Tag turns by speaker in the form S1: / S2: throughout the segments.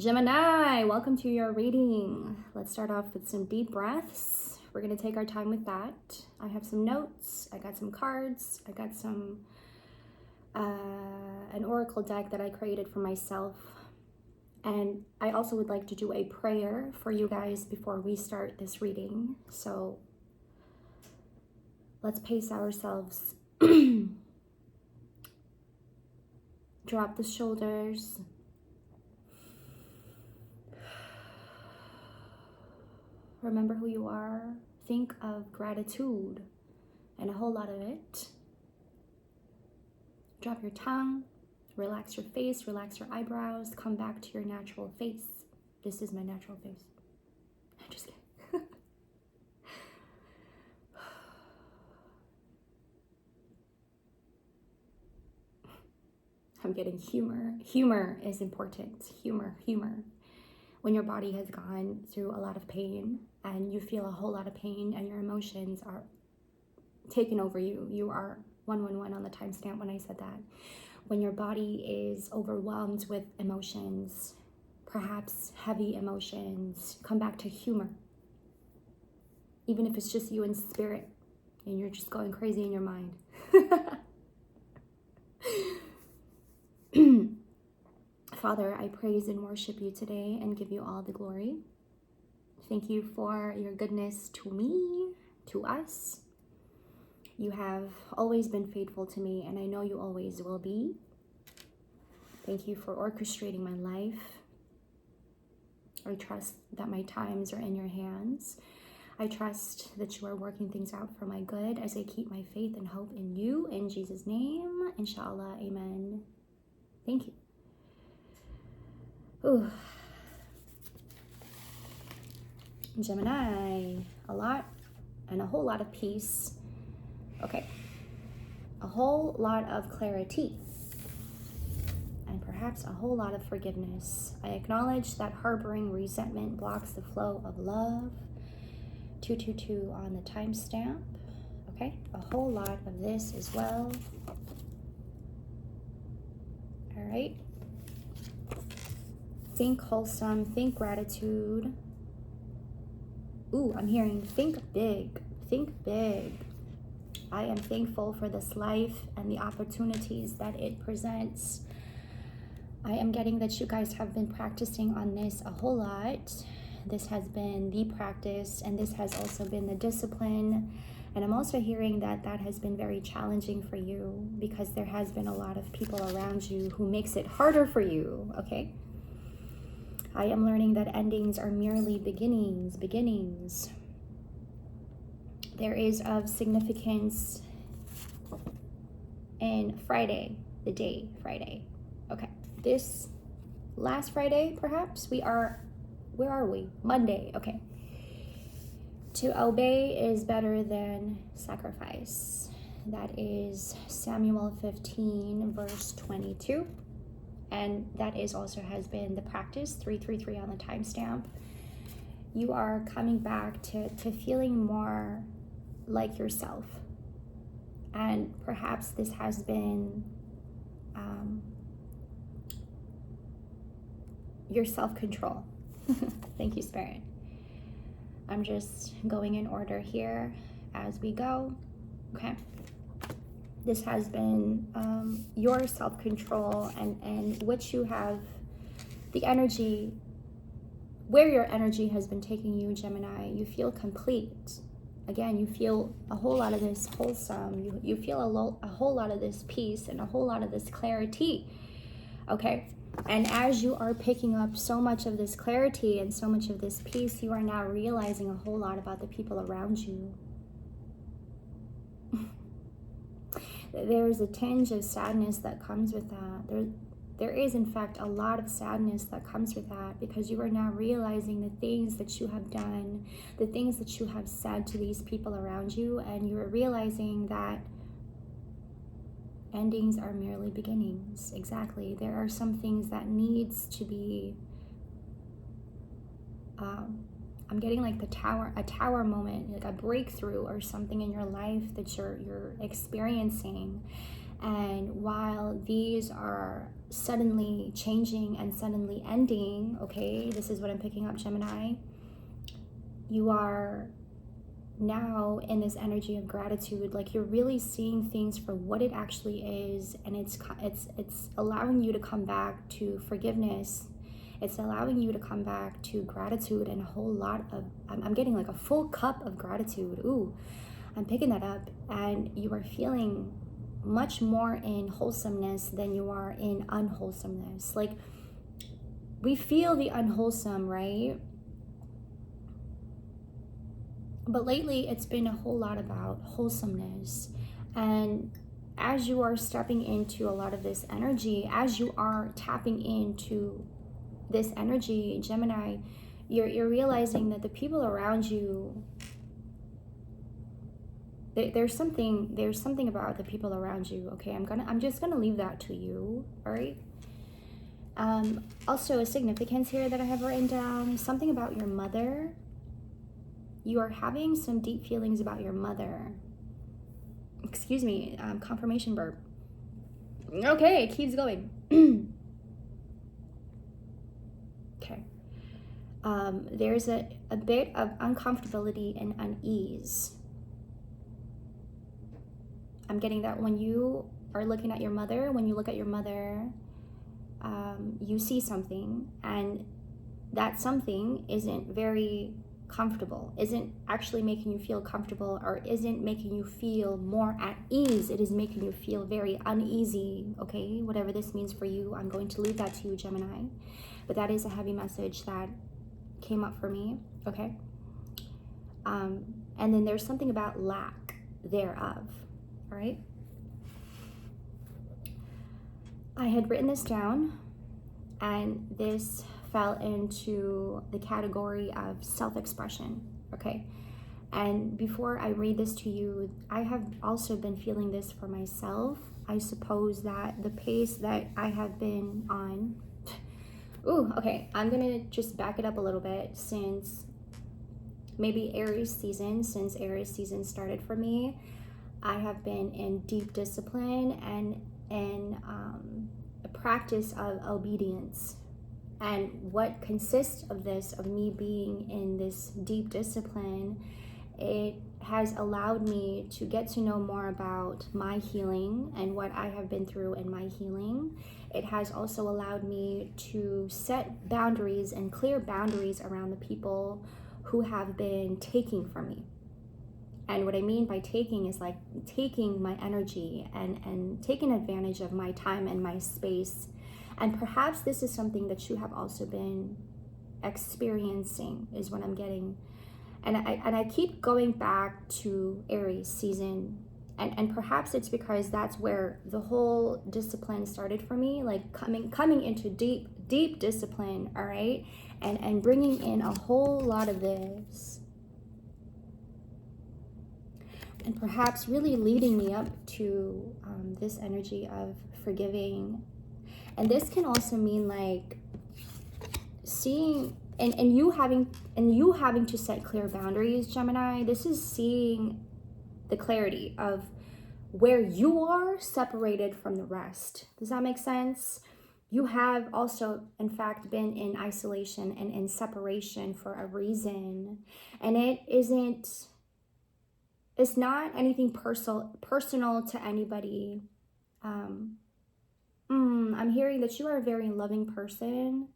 S1: Gemini, welcome to your reading. Let's start off with some deep breaths. We're going to take our time with that. I have some notes. I got some cards. I got some an oracle deck that I created for myself. And I also would like to do a prayer for you guys before we start this reading. So let's pace ourselves. Drop the shoulders. Remember who you are. Think of gratitude and a whole lot of it. Drop your tongue. Relax your face. Relax your eyebrows. Come back to your natural face. This is my natural face. I'm just kidding. I'm getting humor. Humor is important. Humor. When your body has gone through a lot of pain and you feel a whole lot of pain and your emotions are taking over you. You are 111 on the timestamp when I said that. When your body is overwhelmed with emotions, perhaps heavy emotions, come back to humor. Even if it's just you in spirit and you're just going crazy in your mind. Father, I praise and worship you today and give you all the glory. Thank you for your goodness to me, to us. You have always been faithful to me, and I know you always will be. Thank you for orchestrating my life. I trust that my times are in your hands. I trust that you are working things out for my good as I keep my faith and hope in you. In Jesus' name, inshallah, amen. Thank you. Ooh. Gemini, a lot and a whole lot of peace. Okay, a whole lot of clarity and perhaps a whole lot of forgiveness. I acknowledge that harboring resentment blocks the flow of love. 222 on the timestamp. Okay, a whole lot of this as well. All right. Think wholesome, think gratitude. Ooh, I'm hearing think big, think big. I am thankful for this life and the opportunities that it presents. I am getting that you guys have been practicing on this a whole lot. This has been the practice and this has also been the discipline. And I'm also hearing that that has been very challenging for you because there has been a lot of people around you who makes it harder for you, okay? I am learning that endings are merely beginnings. There is of significance in Friday, the day Friday. Okay, this last Friday, perhaps, where are we? Monday, okay. To obey is better than sacrifice. That is Samuel 15, verse 22. And that is also has been the practice, 333 on the timestamp. You are coming back to feeling more like yourself. And perhaps this has been your self-control. Thank you, Spirit. I'm just going in order here as we go. Okay. This has been your self-control and which you have, the energy, where your energy has been taking you, Gemini. You feel complete. Again, you feel a whole lot of this wholesome. You feel a whole lot of this peace and a whole lot of this clarity. Okay? And as you are picking up so much of this clarity and so much of this peace, you are now realizing a whole lot about the people around you. There's a tinge of sadness that comes with that. There is, in fact, a lot of sadness that comes with that because you are now realizing the things that you have done, the things that you have said to these people around you, and you are realizing that endings are merely beginnings. Exactly. There are some things that needs to be I'm getting like a tower moment, like a breakthrough or something in your life that you're experiencing. And while these are suddenly changing and suddenly ending, okay, this is what I'm picking up, Gemini, you are now in this energy of gratitude. Like, you're really seeing things for what it actually is, and it's allowing you to come back to forgiveness. It's allowing you to come back to gratitude, and a whole lot of, I'm getting like a full cup of gratitude. Ooh, I'm picking that up. And you are feeling much more in wholesomeness than you are in unwholesomeness. Like, we feel the unwholesome, right? But lately it's been a whole lot about wholesomeness. And as you are stepping into a lot of this energy, as you are tapping into this energy, Gemini, you're realizing that the people around you, there's something about the people around you. Okay, I'm just gonna leave that to you. All right. Also, a significance here that I have written down, something about your mother. You are having some deep feelings about your mother. Excuse me, confirmation burp. Okay, it keeps going. Okay. There's a bit of uncomfortability and unease. I'm getting that when you are looking at your mother, when you look at your mother, you see something, and that something isn't very comfortable, isn't actually making you feel comfortable, or isn't making you feel more at ease. It is making you feel very uneasy. Okay, whatever this means for you, I'm going to leave that to you, Gemini. But that is a heavy message that came up for me. Okay. And then there's something about lack thereof. All right. I had written this down, and this fell into the category of self-expression. Okay. And before I read this to you, I have also been feeling this for myself. I suppose that the pace that I have been on, ooh, okay, I'm gonna just back it up a little bit, since maybe Aries season, since Aries season started for me, I have been in deep discipline and in a practice of obedience. And what consists of this, of me being in this deep discipline, it has allowed me to get to know more about my healing and what I have been through in my healing. It has also allowed me to set boundaries and clear boundaries around the people who have been taking from me. And what I mean by taking is like taking my energy and taking advantage of my time and my space. And perhaps this is something that you have also been experiencing, is what I'm getting. And I keep going back to Aries season. And perhaps it's because that's where the whole discipline started for me, like coming into deep discipline, all right? And bringing in a whole lot of this. And perhaps really leading me up to this energy of forgiving. And this can also mean like seeing and you having to set clear boundaries, Gemini. This is seeing the clarity of where you are separated from the rest. Does that make sense? You have also, in fact, been in isolation and in separation for a reason. And it's not anything personal to anybody. I'm hearing that you are a very loving person.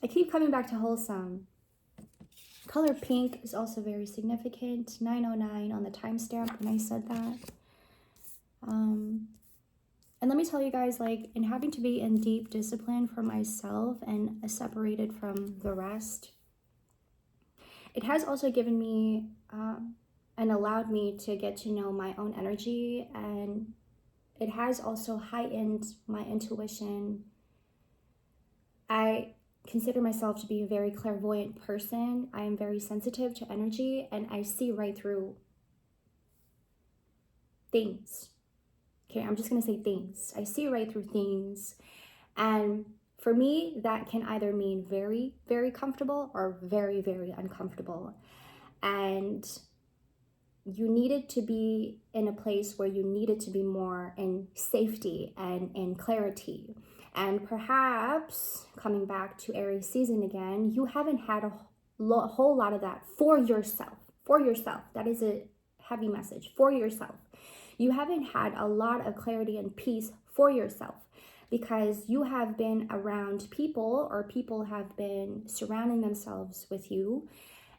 S1: I keep coming back to wholesome. Color pink is also very significant. 909 on the timestamp when I said that. And let me tell you guys, like, in having to be in deep discipline for myself and separated from the rest, it has also given me and allowed me to get to know my own energy, and it has also heightened my intuition. I consider myself to be a very clairvoyant person. I am very sensitive to energy, and I see right through things. Okay, I'm just gonna say things. I see right through things. And for me, that can either mean very, very comfortable or very, very uncomfortable. And you needed to be in a place where you needed to be more in safety and in clarity. And perhaps, coming back to Aries season again, you haven't had a whole lot of that for yourself. For yourself. That is a heavy message. For yourself. You haven't had a lot of clarity and peace for yourself because you have been around people, or people have been surrounding themselves with you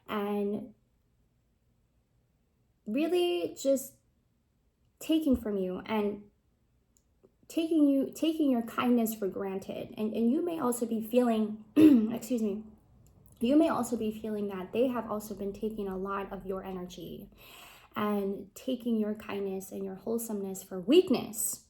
S1: and really just taking from you and taking your kindness for granted. And you may also be feeling excuse me, you may also be feeling that they have also been taking a lot of your energy and taking your kindness and your wholesomeness for weakness.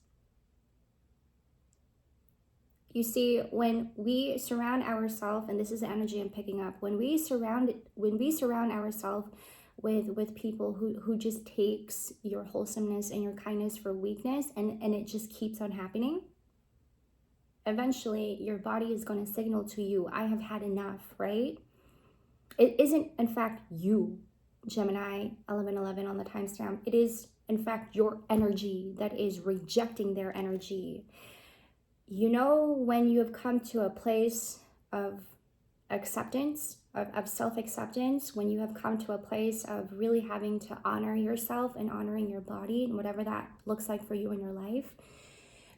S1: You see, when we surround ourselves, and this is the energy I'm picking up, when we surround ourselves with people who just takes your wholesomeness and your kindness for weakness, and it just keeps on happening, eventually your body is going to signal to you, I have had enough, right? It isn't, in fact, you, Gemini 1111 on the timestamp. It is, in fact, your energy that is rejecting their energy. You know, when you have come to a place of acceptance, of self-acceptance, when you have come to a place of really having to honor yourself and honoring your body and whatever that looks like for you in your life,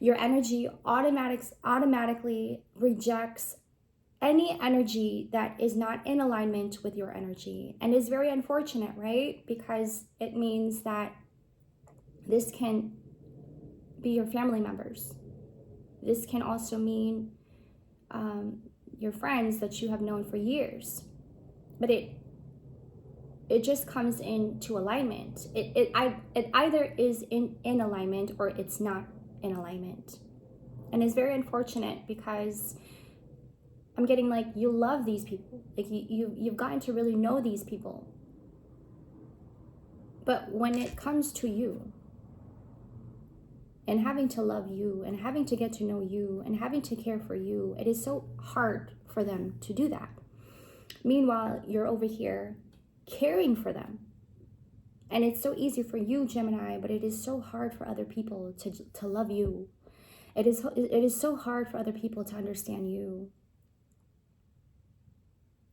S1: your energy automatically rejects any energy that is not in alignment with your energy. And it's very unfortunate, right? Because it means that this can be your family members. This can also mean your friends that you have known for years. But it just comes into alignment. It either is in alignment or it's not in alignment. And it's very unfortunate because I'm getting like, you love these people. Like you've gotten to really know these people. But when it comes to you, and having to love you, and having to get to know you, and having to care for you, it is so hard for them to do that. Meanwhile, you're over here caring for them. And it's so easy for you, Gemini, but it is so hard for other people to love you. It is so hard for other people to understand you.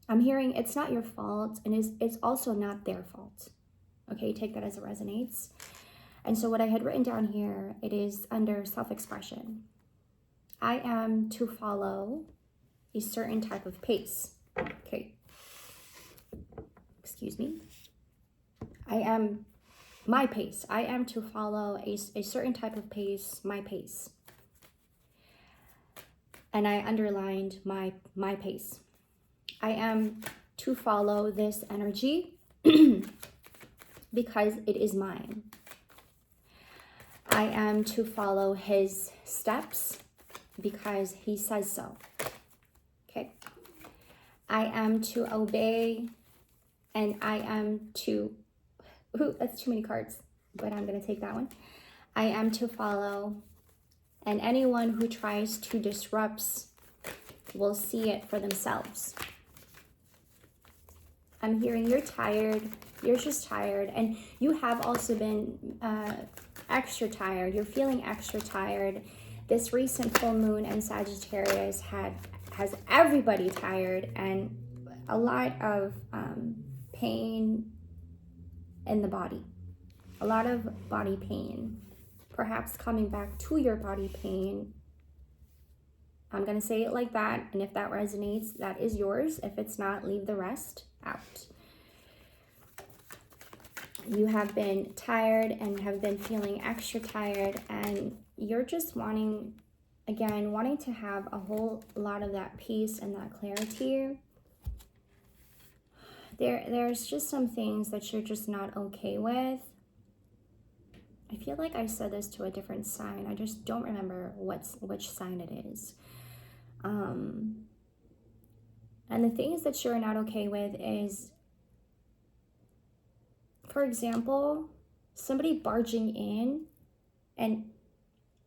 S1: I'm hearing it's not your fault, and it's also not their fault. Okay, take that as it resonates. And so what I had written down here, it is under self-expression. I am to follow a certain type of pace. Okay. Excuse me. I am my pace. I am to follow a certain type of pace, my pace. And I underlined my pace. I am to follow this energy because it is mine. I am to follow his steps because he says so. Okay. I am to obey, and I am to, that's too many cards, but I'm going to take that one. I am to follow, and anyone who tries to disrupt will see it for themselves. I'm hearing you're tired. You're just tired, and you have also been extra tired. You're feeling extra tired. This recent full moon in Sagittarius has everybody tired, and a lot of pain in the body. A lot of body pain. Perhaps coming back to your body pain. I'm going to say it like that, and if that resonates, that is yours. If it's not, leave the rest out. You have been tired and have been feeling extra tired, and you're just wanting to have a whole lot of that peace and that clarity. There's just some things that you're just not okay with. I feel like I said this to a different sign. I just don't remember which sign it is. And the things that you're not okay with is, for example, somebody barging in, and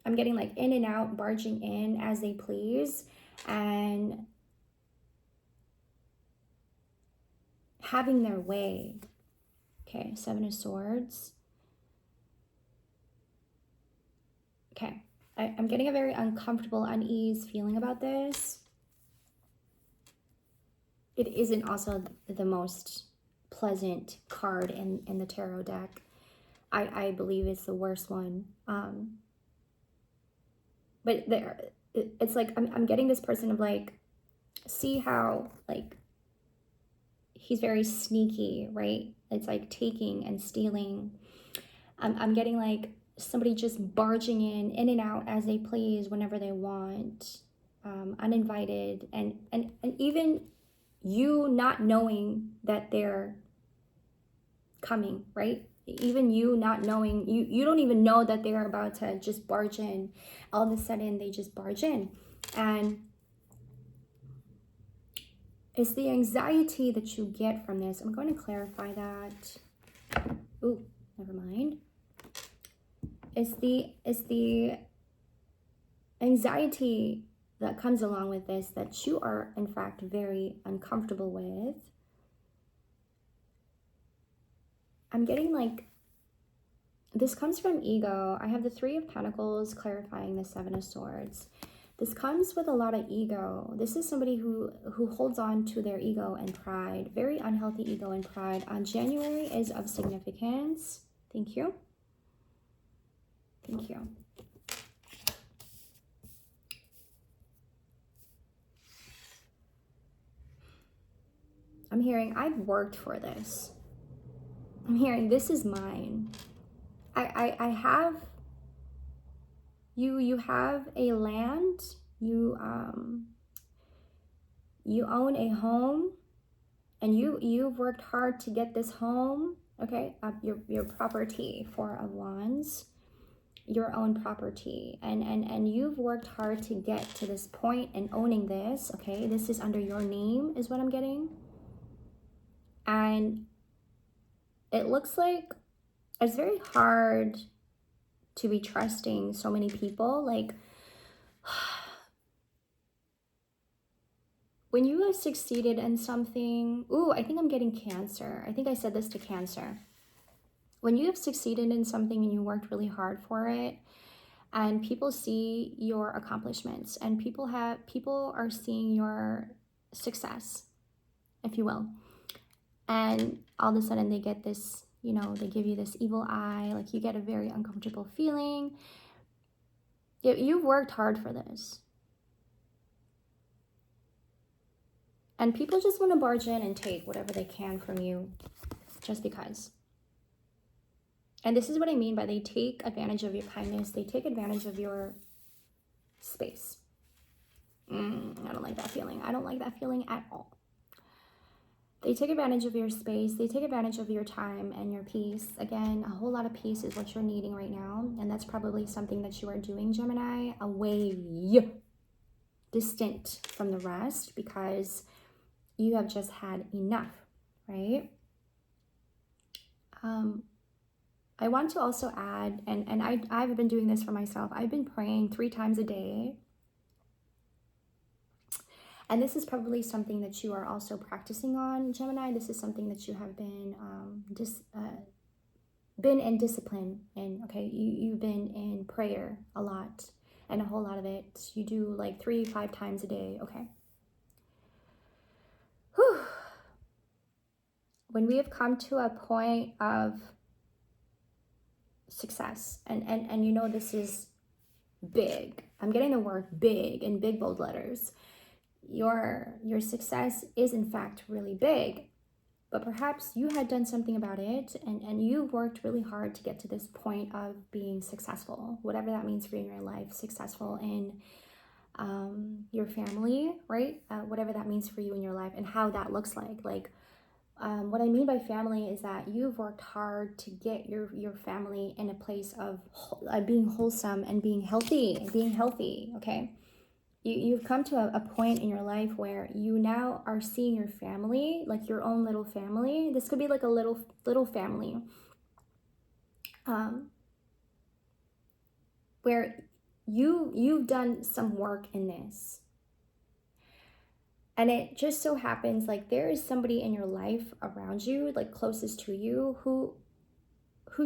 S1: I'm getting like in and out, barging in as they please, and having their way. Okay, Seven of Swords. Okay, I'm getting a very uncomfortable, unease feeling about this. It isn't also the most pleasant card in the tarot deck. I believe it's the worst one. But it's like I'm getting this person of like, see how like he's very sneaky, right? It's like taking and stealing. I'm getting like somebody just barging in and out as they please whenever they want, uninvited, and even you not knowing that they're coming, right? Even you not knowing, you don't even know that they're about to just barge in. All of a sudden they just barge in, and it's the anxiety that you get from this. I'm going to clarify that. Ooh, never mind. It's the anxiety that comes along with this that you are in fact very uncomfortable with. I'm getting like, this comes from ego. I have the Three of Pentacles clarifying the Seven of Swords. This comes with a lot of ego. This is somebody who holds on to their ego and pride. Very unhealthy ego and pride. January is of significance. Thank you. Thank you. I'm hearing, I've worked for this. I'm hearing, this is mine. I have, you have a land, you own a home, and you've worked hard to get this home, okay? Your property, Four of Wands, your own property, and you've worked hard to get to this point and owning this, okay? This is under your name is what I'm getting. And it looks like it's very hard to be trusting so many people. Like, when you have succeeded in something, ooh, I think I'm getting Cancer. I think I said this to Cancer. When you have succeeded in something and you worked really hard for it, and people see your accomplishments, and people are seeing your success, if you will, and all of a sudden they get this, you know, they give you this evil eye, like you get a very uncomfortable feeling. You've worked hard for this. And people just want to barge in and take whatever they can from you just because. And this is what I mean by they take advantage of your kindness. They take advantage of your space. I don't like that feeling. I don't like that feeling at all. They take advantage of your space. They take advantage of your time and your peace. Again, a whole lot of peace is what you're needing right now. And that's probably something that you are doing, Gemini, away, distant from the rest, because you have just had enough, right? I want to also add, and I've been doing this for myself. I've been praying 3 times a day. And this is probably something that you are also practicing on, Gemini. This is something that you have been in discipline in, okay? You've been in prayer a lot, and a whole lot of it. You do like 3-5 times a day, okay? Whew. When we have come to a point of success, and you know this is big. I'm getting the word big in big bold letters. Your success is in fact really big, but perhaps you had done something about it, and you worked really hard to get to this point of being successful, whatever that means for you in your life. Successful in your family, right? Whatever that means for you in your life, and how that looks like what I mean by family is that you've worked hard to get your family in a place of being wholesome and being healthy, okay? You've come to a point in your life where you now are seeing your family like your own little family. This could be like a little family, where you've done some work in this. And it just so happens like there is somebody in your life around you, like closest to you, who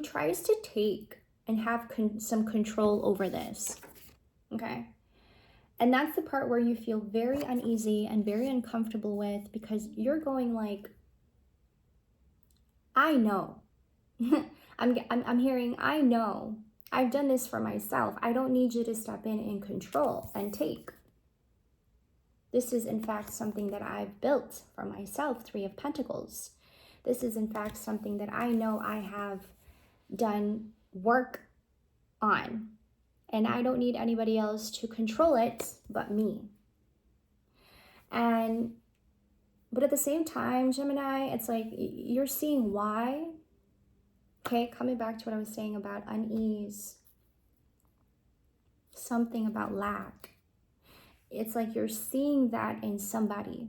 S1: tries to take and have some control over this. Okay. And that's the part where you feel very uneasy and very uncomfortable with, because you're going like, I know. I'm hearing, I know. I've done this for myself. I don't need you to step in and control and take. This is in fact something that I've built for myself, Three of Pentacles. This is in fact something that I know I have done work on. And I don't need anybody else to control it but me. But at the same time, Gemini, it's like you're seeing why. Okay, coming back to what I was saying about unease, something about lack. It's like you're seeing that in somebody.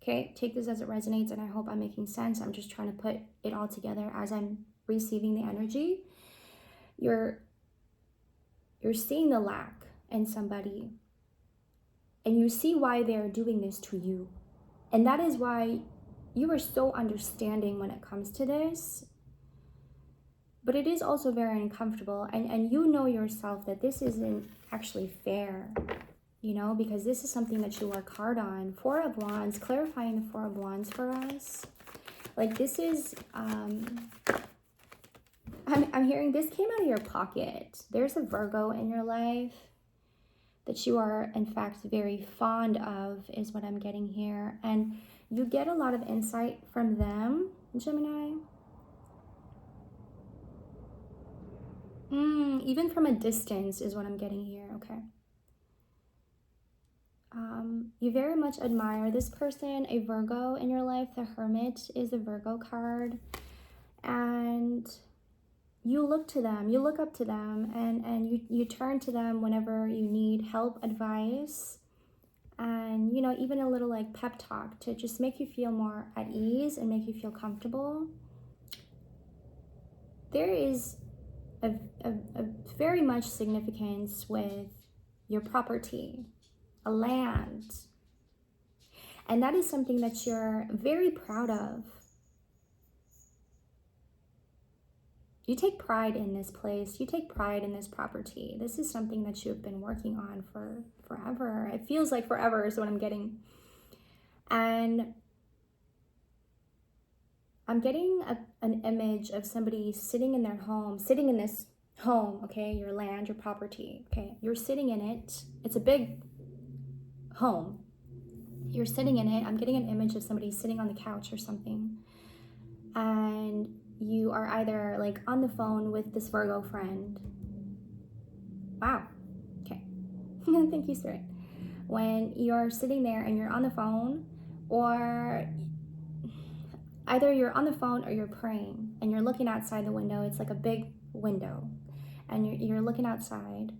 S1: Okay, take this as it resonates, and I hope I'm making sense. I'm just trying to put it all together as I'm receiving the energy. You're seeing the lack in somebody, and you see why they're doing this to you. And that is why you are so understanding when it comes to this. But it is also very uncomfortable, and you know yourself that this isn't actually fair, you know, because this is something that you work hard on. Four of Wands, clarifying the Four of Wands for us. Like this is, I'm hearing this came out of your pocket. There's a Virgo in your life that you are in fact very fond of, is what I'm getting here. And you get a lot of insight from them, Gemini. Even from a distance is what I'm getting here, okay. You very much admire this person, a Virgo in your life. The Hermit is a Virgo card. And you look to them, you look up to them, and you turn to them whenever you need help, advice, and, you know, even a little like pep talk to just make you feel more at ease and make you feel comfortable. There is a very much significance with your property, a land. And that is something that you're very proud of. You take pride in this place. You take pride in this property. This is something that you have been working on for forever. It feels like forever is what I'm getting. And I'm getting an image of somebody sitting in their home, sitting in this home, okay, your land, your property, okay, you're sitting in it. It's a big home. You're sitting in it. I'm getting an image of somebody sitting on the couch or something. And you are either like on the phone with this Virgo friend. Wow. Okay. Thank you, Spirit. When you're sitting there and you're on the phone, or either you're on the phone or you're praying and you're looking outside the window. It's like a big window, and you're looking outside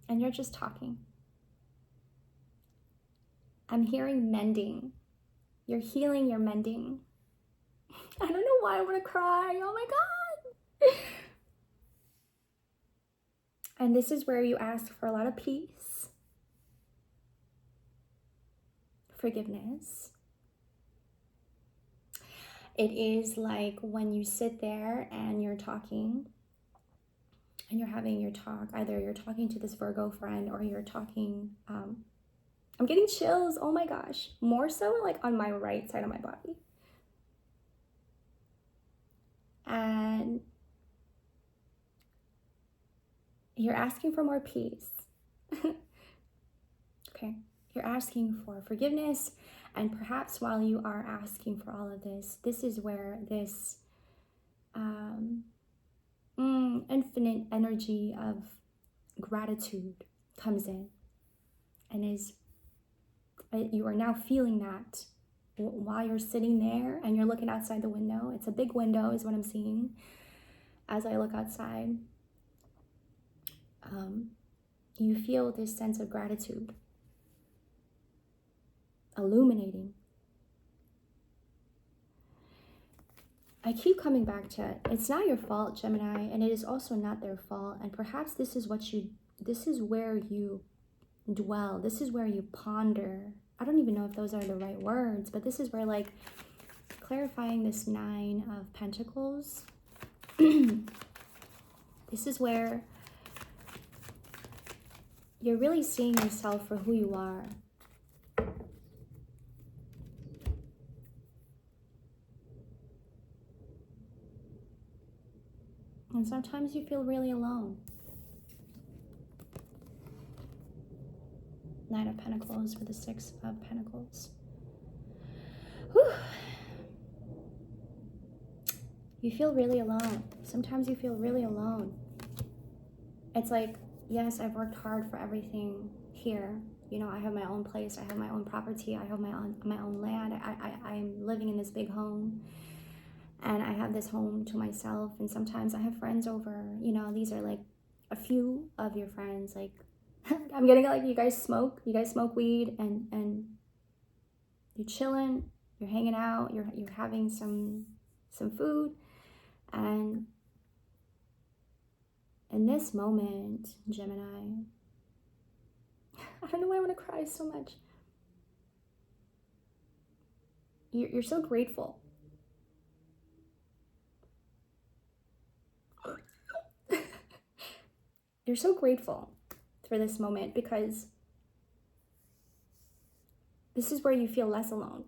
S1: and you're just talking. I'm hearing mending. You're healing, you're mending. I don't know why I want to cry. Oh my God. And this is where you ask for a lot of peace, forgiveness. It is like when you sit there and you're talking and you're having your talk, either you're talking to this Virgo friend or you're talking, I'm getting chills, oh my gosh, more so like on my right side of my body. And you're asking for more peace. Okay, you're asking for forgiveness. And perhaps while you are asking for all of this, this is where this infinite energy of gratitude comes in, and you are now feeling that while you're sitting there and you're looking outside the window. It's a big window is what I'm seeing as I look outside. You feel this sense of gratitude illuminating. I keep coming back to it. It's not your fault, Gemini, and it is also not their fault. And perhaps this is where you dwell. This is where you ponder. I don't even know if those are the right words, but this is where, like, clarifying this 9 of Pentacles. This is where you're really seeing yourself for who you are. And sometimes you feel really alone. 9 of Pentacles for the 6 of Pentacles. Whew. You feel really alone. Sometimes you feel really alone. It's like, yes, I've worked hard for everything here. You know, I have my own place. I have my own property. I have my own land. I'm living in this big home. And I have this home to myself. And sometimes I have friends over. You know, these are like a few of your friends. Like, I'm getting like, you guys smoke weed, and you're chilling, you're hanging out, you're having some food. And in this moment, Gemini, I don't know why I want to cry so much. You're so grateful. You're so grateful for this moment, because this is where you feel less alone.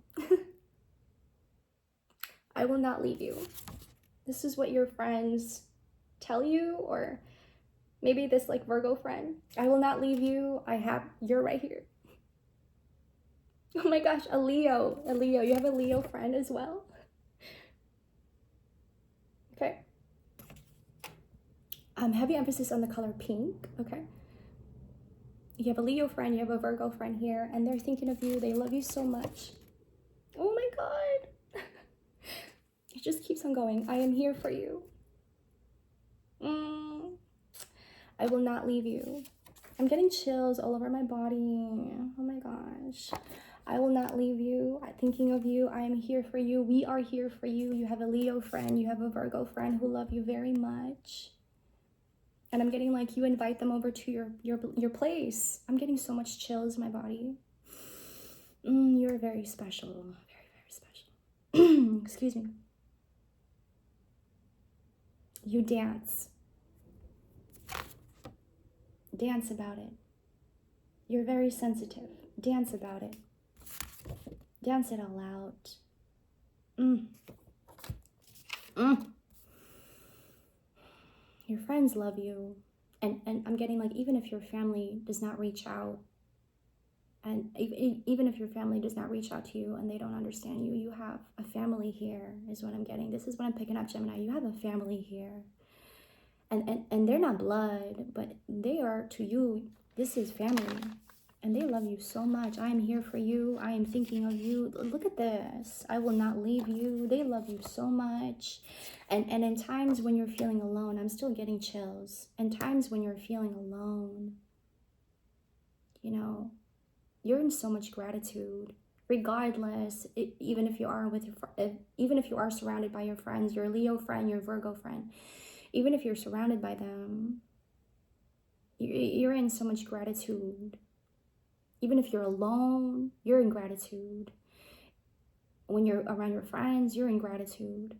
S1: I will not leave you. This is what your friends tell you, or maybe this like Virgo friend. I will not leave you. You're right here. Oh my gosh, a Leo. You have a Leo friend as well? Okay. Heavy emphasis on the color pink, okay? You have a Leo friend, you have a Virgo friend here, and they're thinking of you. They love you so much. Oh my God. It just keeps on going. I am here for you. I will not leave you. I'm getting chills all over my body. Oh my gosh. I will not leave you. I'm thinking of you. I am here for you. We are here for you. You have a Leo friend. You have a Virgo friend who love you very much. And I'm getting like, you invite them over to your place. I'm getting so much chills in my body. You're very special. Very, very special. Excuse me. You dance. Dance about it. You're very sensitive. Dance about it. Dance it all out. Your friends love you. And I'm getting like, even if your family does not reach out, and even if your family does not reach out to you and they don't understand you, you have a family here, is what I'm getting. This is what I'm picking up, Gemini. You have a family here. And they're not blood, but they are to you. This is family. And they love you so much. I am here for you. I am thinking of you. Look at this. I will not leave you. They love you so much. And in times when you're feeling alone, I'm still getting chills. In times when you're feeling alone, you know, you're in so much gratitude. Regardless, even if you are surrounded by your friends, your Leo friend, your Virgo friend, even if you're surrounded by them, you're in so much gratitude. Even if you're alone, you're in gratitude. When you're around your friends, you're in gratitude.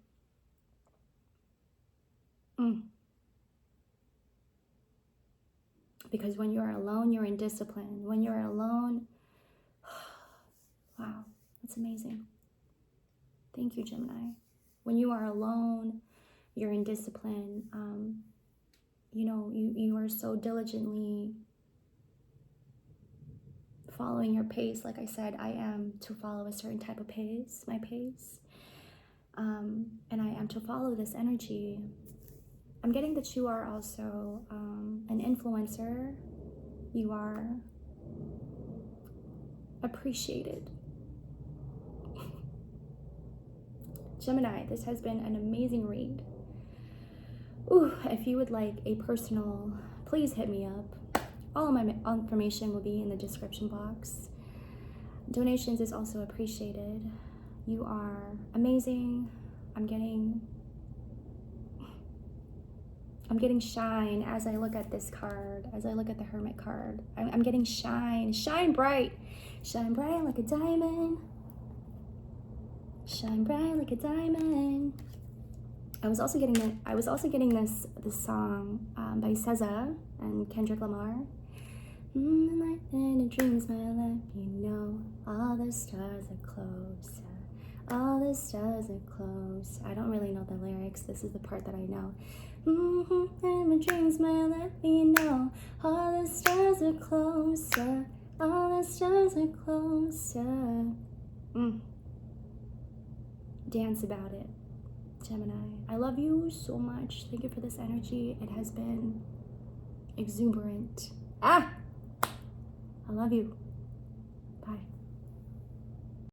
S1: Because when you're alone, you're in discipline. When you're alone, wow, that's amazing. Thank you, Gemini. When you are alone, you're in discipline. You know, you are so diligently following your pace. Like I said, I am to follow a certain type of pace, my pace. And I am to follow this energy. I'm getting that you are also an influencer. You are appreciated. Gemini, this has been an amazing read. Ooh, if you would like a personal, please hit me up. All of my information will be in the description box. Donations is also appreciated. You are amazing. I'm getting I'm getting shine as I look at this card, as I look at the Hermit card. I'm getting shine. Shine bright like a diamond. Shine bright like a diamond. I was also getting this song by SZA and Kendrick Lamar. Light in the dreams might let you know all the stars are close. All the stars are close. I don't really know the lyrics. This is the part that I know. And my dreams might let me know all the stars are closer. All the stars are closer. Dance about it, Gemini. I love you so much. Thank you for this energy. It has been exuberant. I love you.